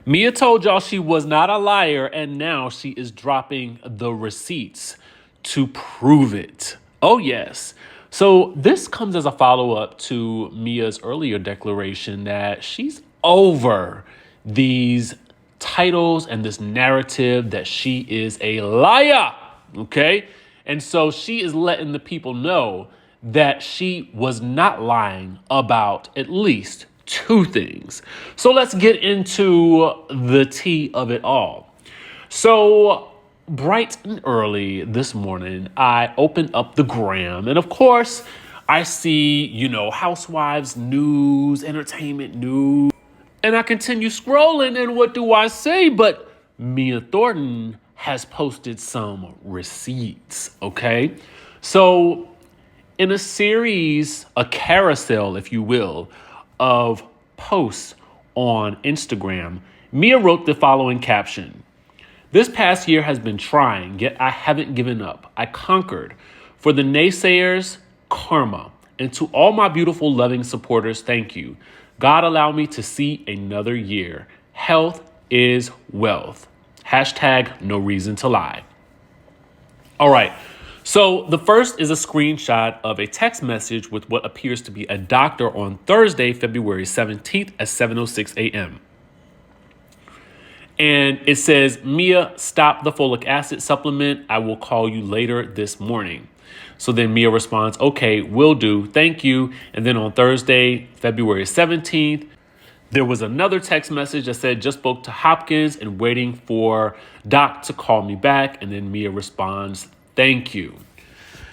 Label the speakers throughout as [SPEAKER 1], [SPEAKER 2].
[SPEAKER 1] Mia told y'all she was not a liar, and now she is dropping the receipts to prove it. Oh, yes. So this comes as a follow-up to Mia's earlier declaration that she's over these titles and this narrative that she is a liar. Okay? And so she is letting the people know that she was not lying about at least two things. So let's get into the tea of it all. So bright and early this morning, I opened up the gram, and of course, I see, housewives news, entertainment news, and I continue scrolling, and what do I say? But Mia Thornton has posted some receipts, okay? So in a series, a carousel, if you will, of posts on Instagram, Mia wrote the following caption. This past year has been trying, yet I haven't given up. I conquered. For the naysayers, karma. And to all my beautiful, loving supporters, thank you. God allowed me to see another year. Health is wealth. Hashtag no reason to lie. All right. So the first is a screenshot of a text message with what appears to be a doctor on Thursday, February 17th at 7:06 a.m. And it says, Mia, stop the folic acid supplement. I will call you later this morning. So then Mia responds, okay, will do. Thank you. And then on Thursday, February 17th, there was another text message that said, just spoke to Hopkins and waiting for Doc to call me back. And then Mia responds, thank you.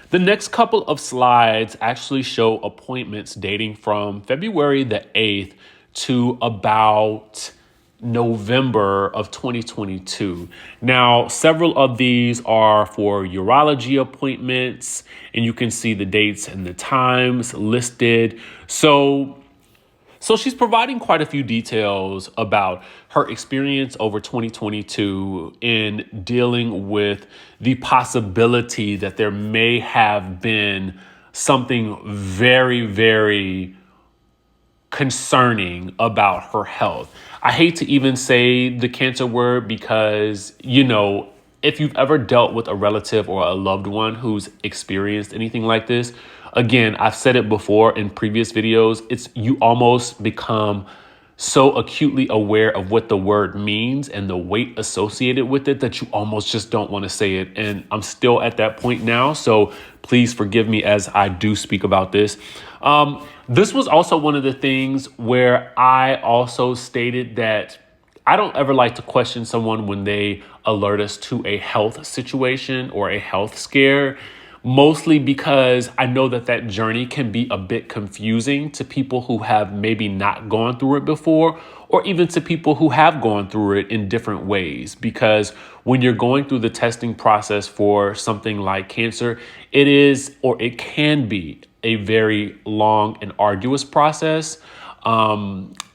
[SPEAKER 1] The next couple of slides actually show appointments dating from February the 8th to about November of 2022. Now, several of these are for urology appointments, and you can see the dates and the times listed. So she's providing quite a few details about her experience over 2022 in dealing with the possibility that there may have been something very, very concerning about her health. I hate to even say the cancer word because, if you've ever dealt with a relative or a loved one who's experienced anything like this, again, I've said it before in previous videos, you almost become so acutely aware of what the word means and the weight associated with it that you almost just don't want to say it. And I'm still at that point now, so please forgive me as I do speak about this. This was also one of the things where I also stated that I don't ever like to question someone when they alert us to a health situation or a health scare, mostly because I know that journey can be a bit confusing to people who have maybe not gone through it before, or even to people who have gone through it in different ways. Because when you're going through the testing process for something like cancer, it is, or it can be, a very long and arduous process, at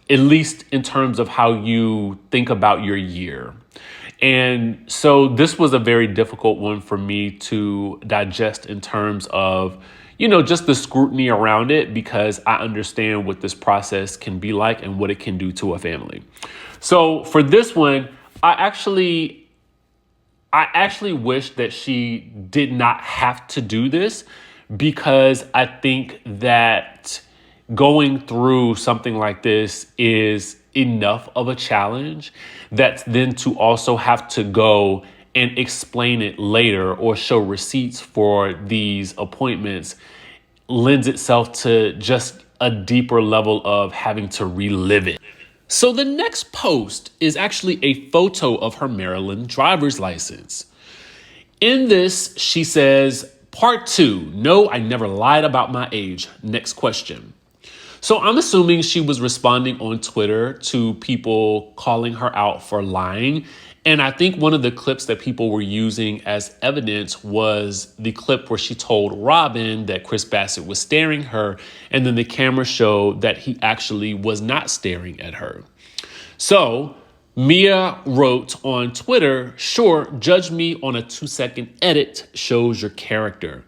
[SPEAKER 1] least in terms of how you think about your year. And so this was a very difficult one for me to digest in terms of, just the scrutiny around it, because I understand what this process can be like and what it can do to a family. So for this one, I actually wish that she did not have to do this, because I think that going through something like this is enough of a challenge that then to also have to go and explain it later or show receipts for these appointments lends itself to just a deeper level of having to relive it. So the next post is actually a photo of her Maryland driver's license. In this, she says, Part 2, no, I never lied about my age. Next question. So I'm assuming she was responding on Twitter to people calling her out for lying. And I think one of the clips that people were using as evidence was the clip where she told Robin that Chris Bassett was staring her, and then the camera showed that he actually was not staring at her. So Mia wrote on Twitter, sure, judge me on a 2-second edit, shows your character.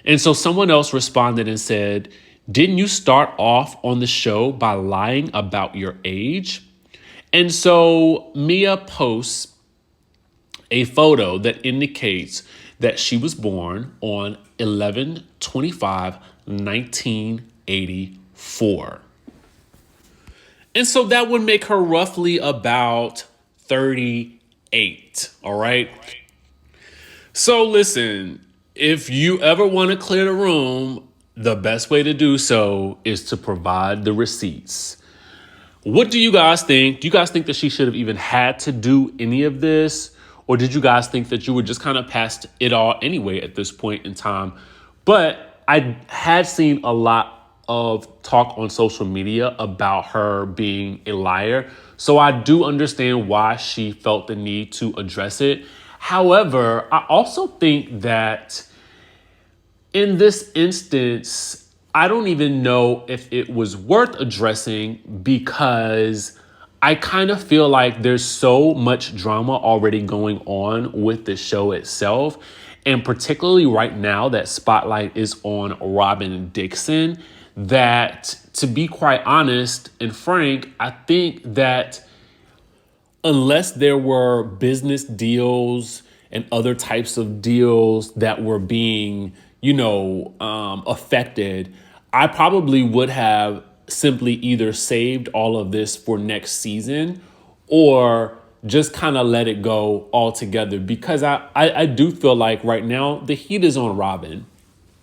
[SPEAKER 1] And so someone else responded and said, didn't you start off on the show by lying about your age? And so Mia posts a photo that indicates that she was born on 11/25/1984. And so that would make her roughly about 38. All right. So listen, if you ever want to clear the room, the best way to do so is to provide the receipts. What do you guys think? Do you guys think that she should have even had to do any of this? Or did you guys think that you were just kind of past it all anyway at this point in time? But I had seen a lot of talk on social media about her being a liar. So I do understand why she felt the need to address it. However, I also think that in this instance, I don't even know if it was worth addressing because I kind of feel like there's so much drama already going on with the show itself. And particularly right now that spotlight is on Robin Dixon, that to be quite honest and frank, I think that unless there were business deals and other types of deals that were being, affected, I probably would have simply either saved all of this for next season or just kind of let it go altogether, because I do feel like right now the heat is on Robin.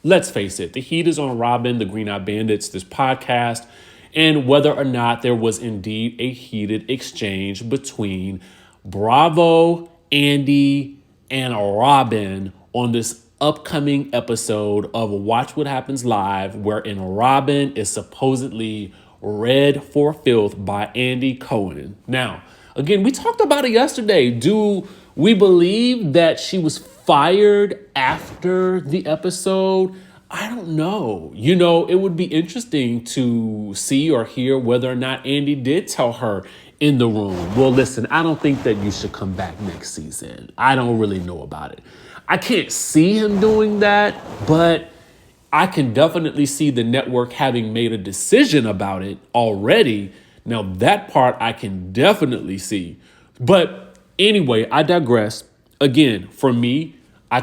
[SPEAKER 1] Let's face it, the heat is on Robin, the Green Eye Bandits, this podcast, and whether or not there was indeed a heated exchange between Bravo, Andy, and Robin on this upcoming episode of Watch What Happens Live, wherein Robin is supposedly read for filth by Andy Cohen. Now, again, we talked about it yesterday. Do we believe that she was fired after the episode? I don't know. It would be interesting to see or hear whether or not Andy did tell her in the room, well, listen, I don't think that you should come back next season. I don't really know about it. I can't see him doing that, but I can definitely see the network having made a decision about it already. Now, that part I can definitely see. But anyway, I digress. Again, for me, I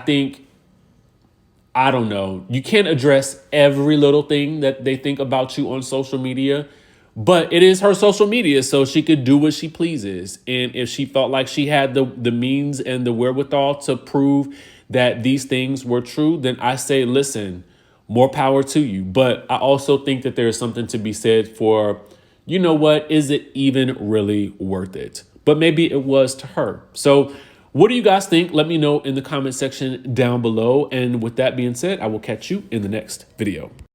[SPEAKER 1] don't know. You can't address every little thing that they think about you on social media, but it is her social media, so she could do what she pleases. And if she felt like she had the means and the wherewithal to prove that these things were true, then I say, listen, more power to you. But I also think that there's something to be said for, you know what, is it even really worth it? But maybe it was to her. So what do you guys think? Let me know in the comment section down below. And with that being said, I will catch you in the next video.